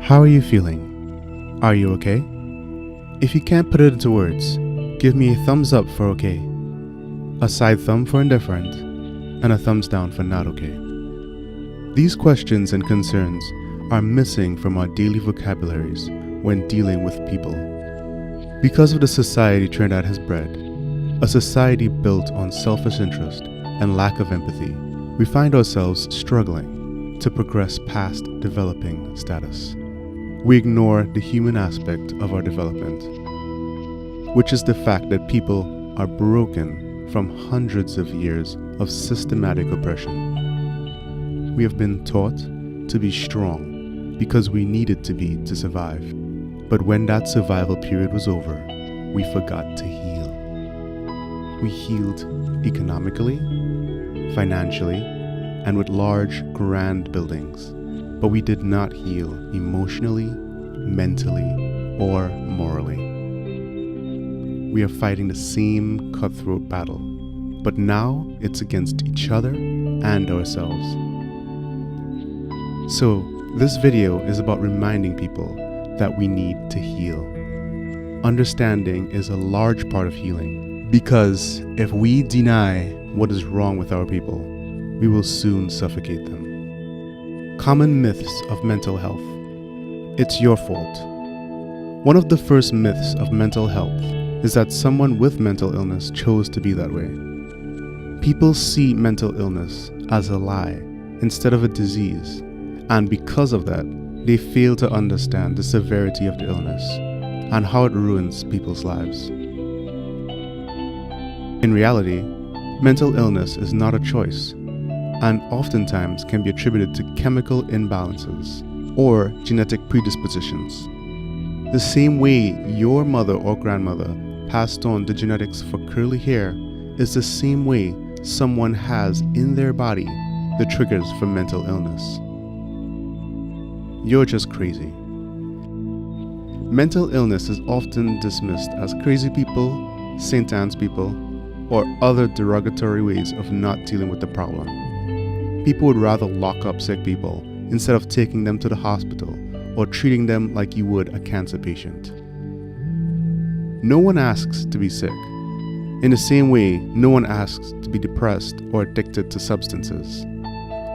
How are you feeling? Are you okay? If you can't put it into words, give me a thumbs up for okay, a side thumb for indifferent, and a thumbs down for not okay. These questions and concerns are missing from our daily vocabularies when dealing with people. Because of the society Trinidad has bred, a society built on selfish interest and lack of empathy, we find ourselves struggling to progress past developing status. We ignore the human aspect of our development, which is the fact that people are broken from hundreds of years of systematic oppression. We have been taught to be strong because we needed to be to survive. But when that survival period was over, we forgot to heal. We healed economically, financially, and with large, grand buildings. But we did not heal emotionally, mentally, or morally. We are fighting the same cutthroat battle, but now it's against each other and ourselves. So, this video is about reminding people that we need to heal. Understanding is a large part of healing, because if we deny what is wrong with our people, we will soon suffocate them. Common myths of mental health. It's your fault. One of the first myths of mental health is that someone with mental illness chose to be that way. People see mental illness as a lie instead of a disease, and because of that, they fail to understand the severity of the illness and how it ruins people's lives. In reality, mental illness is not a choice, and oftentimes can be attributed to chemical imbalances or genetic predispositions. The same way your mother or grandmother passed on the genetics for curly hair is the same way someone has in their body the triggers for mental illness. You're just crazy. Mental illness is often dismissed as crazy people, St. Anne's people, or other derogatory ways of not dealing with the problem. People would rather lock up sick people instead of taking them to the hospital or treating them like you would a cancer patient. No one asks to be sick. In the same way, no one asks to be depressed or addicted to substances.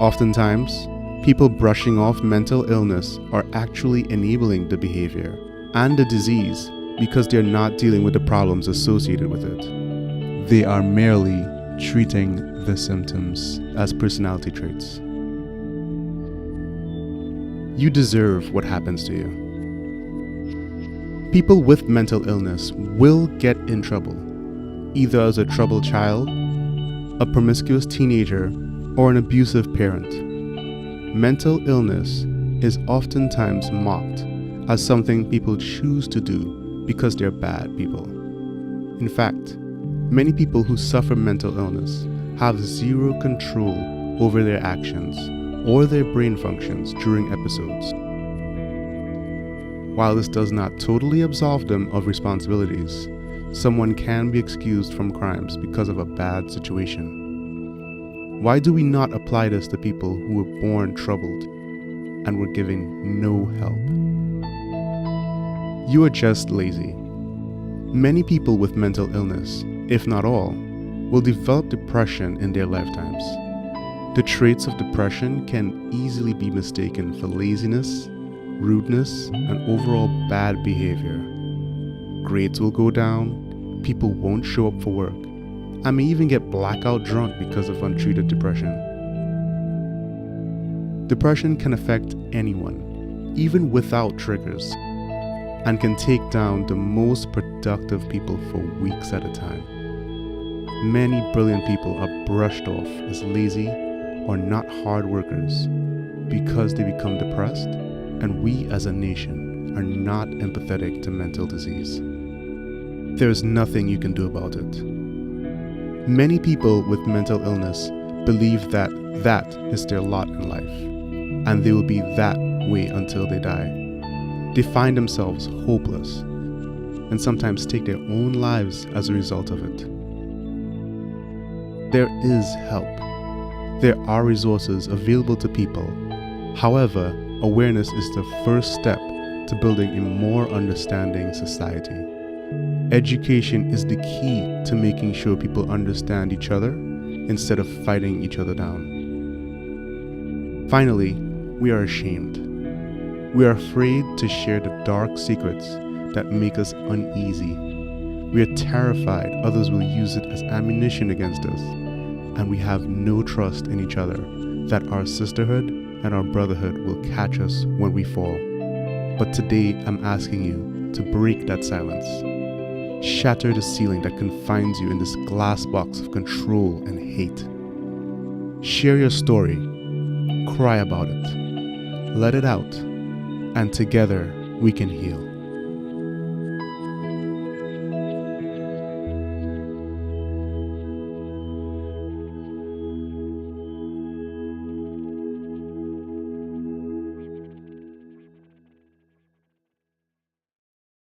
Oftentimes, people brushing off mental illness are actually enabling the behavior and the disease because they're not dealing with the problems associated with it. They are merely treating the symptoms as personality traits. You deserve what happens to you. People with mental illness will get in trouble, either as a troubled child, a promiscuous teenager, or an abusive parent. Mental illness is oftentimes mocked as something people choose to do because they're bad people. In fact, many people who suffer mental illness have zero control over their actions or their brain functions during episodes. While this does not totally absolve them of responsibilities, someone can be excused from crimes because of a bad situation. Why do we not apply this to people who were born troubled and were given no help? You are just lazy. Many people with mental illness, if not all, will develop depression in their lifetimes. The traits of depression can easily be mistaken for laziness, rudeness, and overall bad behavior. Grades will go down, people won't show up for work, and may even get blackout drunk because of untreated depression. Depression can affect anyone, even without triggers, and can take down the most productive people for weeks at a time. Many brilliant people are brushed off as lazy or not hard workers because they become depressed, and we as a nation are not empathetic to mental disease. There is nothing you can do about it. Many people with mental illness believe that that is their lot in life, and they will be that way until they die. They find themselves hopeless and sometimes take their own lives as a result of it. There is help. There are resources available to people. However, Awareness is the first step to building a more understanding society. Education is the key to making sure people understand each other instead of fighting each other down. Finally, we are ashamed. We are afraid to share the dark secrets that make us uneasy. We are terrified others will use it as ammunition against us, and we have no trust in each other that our sisterhood and our brotherhood will catch us when we fall. But today I'm asking you to break that silence. Shatter the ceiling that confines you in this glass box of control and hate. Share your story, cry about it, let it out, and together we can heal.